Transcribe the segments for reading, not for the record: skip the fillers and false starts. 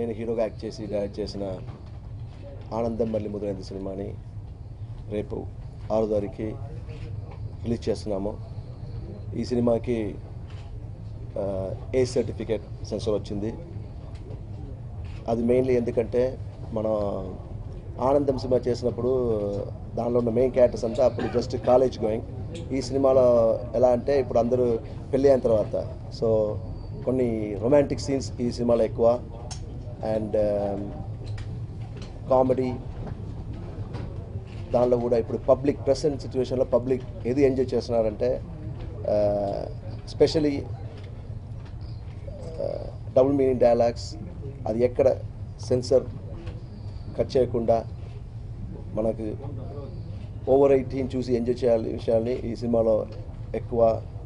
నేను హీరోగా యాక్ట్ చేసి డైరెక్ట్ చేసిన ఆనందం మళ్ళీ మొదలైంది సినిమాని రేపు 6వ తారీఖుకి రిలీజ్ చేస్తున్నాము. ఈ సినిమాకి ఏ సర్టిఫికేట్ సెన్సార్ వచ్చింది. అది మెయిన్లీ ఎందుకంటే మనం ఆనందం సినిమా చేసినప్పుడు దానిలో ఉన్న మెయిన్ క్యారెక్టర్స్ అంతా అప్పుడు జస్ట్ కాలేజ్ గోయింగ్. ఈ సినిమాలో ఎలా అంటే ఇప్పుడు అందరూ పెళ్ళి అయిన తర్వాత సో కొన్ని రొమాంటిక్ సీన్స్ ఈ సినిమాలో ఎక్కువ అండ్ కామెడీ. దానిలో కూడా ఇప్పుడు పబ్లిక్ ప్రెసెంట్ సిచ్యువేషన్లో పబ్లిక్ ఏది ఎంజాయ్ చేస్తున్నారంటే స్పెషలీ డబుల్ మీనింగ్ డైలాగ్స్ అది ఎక్కడ సెన్సర్ కట్ చేయకుండా మనకు ఓవర్ 18 చూసి ఎంజాయ్ చేయాలి విషయాల్ని ఈ సినిమాలో ఎక్కువ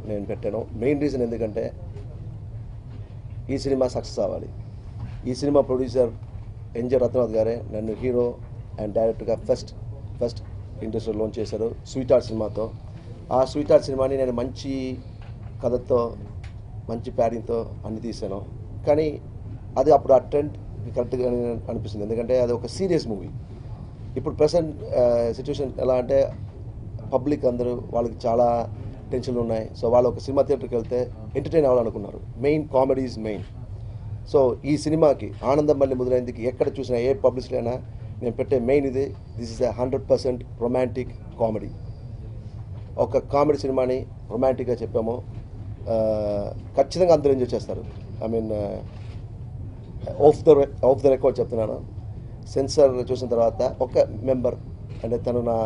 నేను పెట్టాను. మెయిన్ రీజన్ ఎందుకంటే ఈ సినిమా సక్సెస్ అవ్వాలి. ఈ సినిమా ప్రొడ్యూసర్ ఎన్జే రత్నాథ్ గారే నన్ను హీరో అండ్ డైరెక్టర్గా ఫస్ట్ ఇండస్ట్రీలో లాంచ్ చేశారు స్వీట్ హార్ట్ సినిమాతో. ఆ స్వీట్ హార్ట్ సినిమాని నేను మంచి కథతో మంచి ప్యాడింగ్తో అన్ని తీశాను. కానీ అది అప్పుడు ఆ ట్రెండ్ కరెక్ట్గా అనిపిస్తుంది ఎందుకంటే అది ఒక సీరియస్ మూవీ. ఇప్పుడు ప్రజెంట్ సిచ్యువేషన్ ఎలా అంటే పబ్లిక్ అందరూ వాళ్ళకి చాలా టెన్షన్లు ఉన్నాయి. సో వాళ్ళు ఒక సినిమా థియేటర్కి వెళ్తే ఎంటర్టైన్ అవ్వాలనుకున్నారు. Main comedy is main. So ఈ సినిమాకి ఆనందం మళ్ళీ మొదలైందికి ఎక్కడ చూసినా ఏ పబ్లిసిటీ అయినా నేను పెట్టే మెయిన్ ఇది దిస్ ఇస్ 100% రొమాంటిక్ కామెడీ. ఒక కామెడీ సినిమాని రొమాంటిక్గా చెప్పాము. ఖచ్చితంగా అందరూ ఎంజాయ్ చేస్తారు. I mean of the record చెప్తున్నాను. సెన్సార్ చూసిన తర్వాత ఒక మెంబర్ అంటే తను నా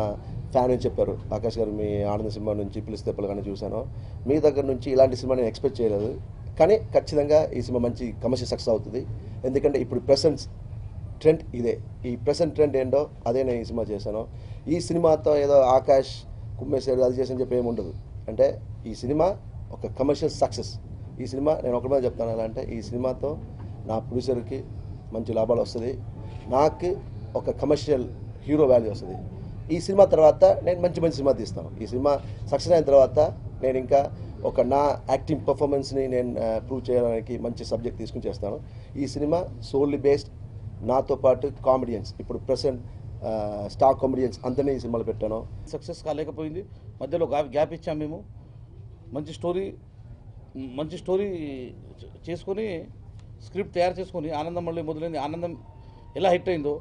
ఫ్యాన్ అని చెప్పారు, ఆకాష్ గారు మీ ఆనంద సినిమా నుంచి పిలిస్తే పిల్లగానే చూశాను, మీ దగ్గర నుంచి ఇలాంటి సినిమా నేను ఎక్స్పెక్ట్ చేయలేదు. కానీ ఖచ్చితంగా ఈ సినిమా మంచి కమర్షియల్ సక్సెస్ అవుతుంది. ఎందుకంటే ఇప్పుడు ప్రెసెంట్ ట్రెండ్ ఇదే. ఈ ప్రెసెంట్ ట్రెండ్ ఏంటో అదే నేను ఈ సినిమా చేశాను. ఈ సినిమాతో ఏదో ఆకాష్ కుమ్మేశాడు అది చేసని చెప్పి ఏముండదు. అంటే ఈ సినిమా ఒక కమర్షియల్ సక్సెస్. ఈ సినిమా నేను ఒకటి మీద చెప్తాను ఎలా అంటే ఈ సినిమాతో నా ప్రొడ్యూసర్కి మంచి లాభాలు వస్తుంది, నాకు ఒక కమర్షియల్ హీరో వాల్యూ వస్తుంది. ఈ సినిమా తర్వాత నేను మంచి సినిమా తీస్తాను. ఈ సినిమా సక్సెస్ అయిన తర్వాత నేను ఇంకా ఒక నా యాక్టింగ్ పర్ఫార్మెన్స్ని నేను ప్రూవ్ చేయడానికి మంచి సబ్జెక్ట్ తీసుకుని చేస్తాను. ఈ సినిమా సోల్లీ బేస్డ్ నాతో పాటు కామెడియన్స్ ఇప్పుడు ప్రెసెంట్ స్టార్ కామెడియన్స్ అందరినీ ఈ సినిమాలో పెట్టాను. సక్సెస్ కాలేకపోయింది, మధ్యలో గ్యాప్ ఇచ్చాం మేము. మంచి స్టోరీ చేసుకొని స్క్రిప్ట్ తయారు చేసుకొని ఆనందం మళ్ళీ మొదలైంది, ఆనందం ఎలా హిట్ అయిందో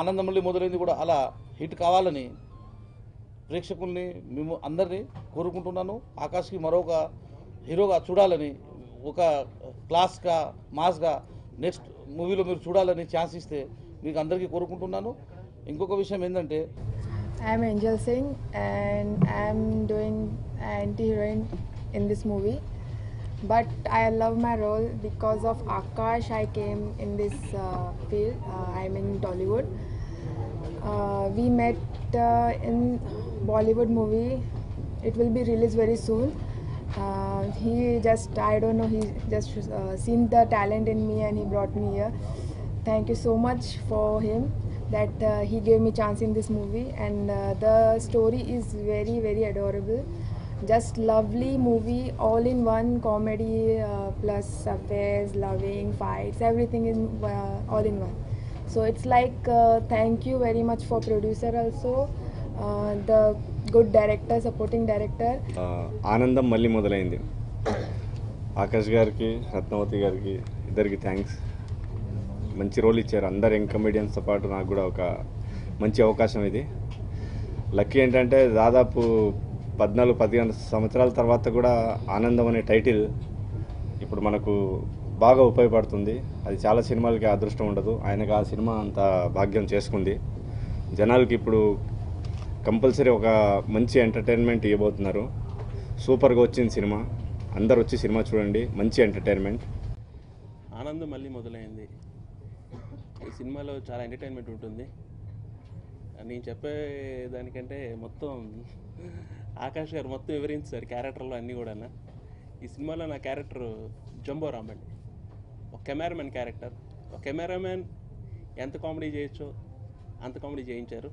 ఆనందం మళ్ళీ మొదలైంది కూడా అలా హిట్ కావాలని ప్రేక్షకుల్ని మేము అందరినీ కోరుకుంటున్నాను. ఆకాష్కి మరొక హీరోగా చూడాలని, ఒక క్లాస్గా మాస్గా నెక్స్ట్ మూవీలో మీరు చూడాలని ఛాన్స్ ఇస్తే మీకు అందరికీ కోరుకుంటున్నాను. ఇంకొక విషయం ఏంటంటే I'm Angel Singh and I'm doing anti-heroine in this movie. But I love my role because of Akash. I came in this field. I'm in Tollywood. We met in Bollywood movie. It will be released very soon. I don't know, he just seen the talent in me and he brought me here. Thank you so much for him that he gave me chance in this movie, and the story is very, very adorable. Just lovely movie, all in one, comedy plus affairs, loving, fights, everything in all in one. So it's like thank you very much for producer also, the good director, supporting director. ఆనందం మళ్ళీ మొదలైంది. ఆకాష్ గారికి రత్నవతి గారికి ఇద్దరికి thanks. మంచి role ఇచ్చారు. అందరు young కమెడియన్స్తో పాటు నాకు కూడా ఒక మంచి అవకాశం ఇది. లక్కీ ఏంటంటే దాదాపు 14-15 సంవత్సరాల తర్వాత కూడా ఆనందం అనే టైటిల్ ఇప్పుడు మనకు బాగా ఉపయోగపడుతుంది. అది చాలా సినిమాలకి అదృష్టం ఉండదు, ఆయనకు ఆ సినిమా అంత భాగ్యం చేసుకుంది. జనాలకి ఇప్పుడు కంపల్సరీ ఒక మంచి ఎంటర్టైన్మెంట్ ఇవ్వబోతున్నారు. సూపర్గా వచ్చింది సినిమా, అందరు వచ్చి సినిమా చూడండి, మంచి ఎంటర్టైన్మెంట్. ఆనందం మళ్ళీ మొదలైంది. ఈ సినిమాలో చాలా ఎంటర్టైన్మెంట్ ఉంటుంది. నేను చెప్పేదానికంటే మొత్తం ఆకాష్ గారు మొత్తం వివరించారు క్యారెక్టర్లో అన్నీ కూడా. ఈ సినిమాలో నా క్యారెక్టర్ జంబోరామ్ అండి, ఒక కెమెరామెన్ క్యారెక్టర్. ఒక కెమెరామెన్ ఎంత కామెడీ చేయొచ్చో అంత కామెడీ చేయించారు.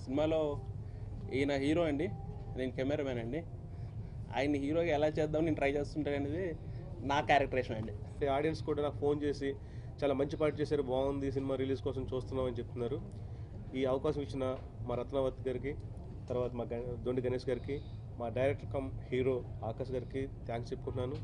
సినిమాలో ఈయన హీరో అండి, నేను కెమెరామెన్ అండి. ఆయన్ని హీరోగా ఎలా చేద్దామని నేను ట్రై చేస్తుంటాను అనేది నా క్యారెక్టరేషన్ అండి. ఆడియన్స్ కూడా నాకు ఫోన్ చేసి చాలా మంచి పాట చేశారు, బాగుంది, సినిమా రిలీజ్ కోసం చూస్తున్నాం అని చెప్తున్నారు. ఈ అవకాశం ఇచ్చిన మా రత్నావతి గారికి, తర్వాత మా దొండి గణేష్ గారికి, మా డైరెక్టర్ కమ్ హీరో ఆకాష్ గారికి థ్యాంక్స్ చెప్పుకుంటున్నాను.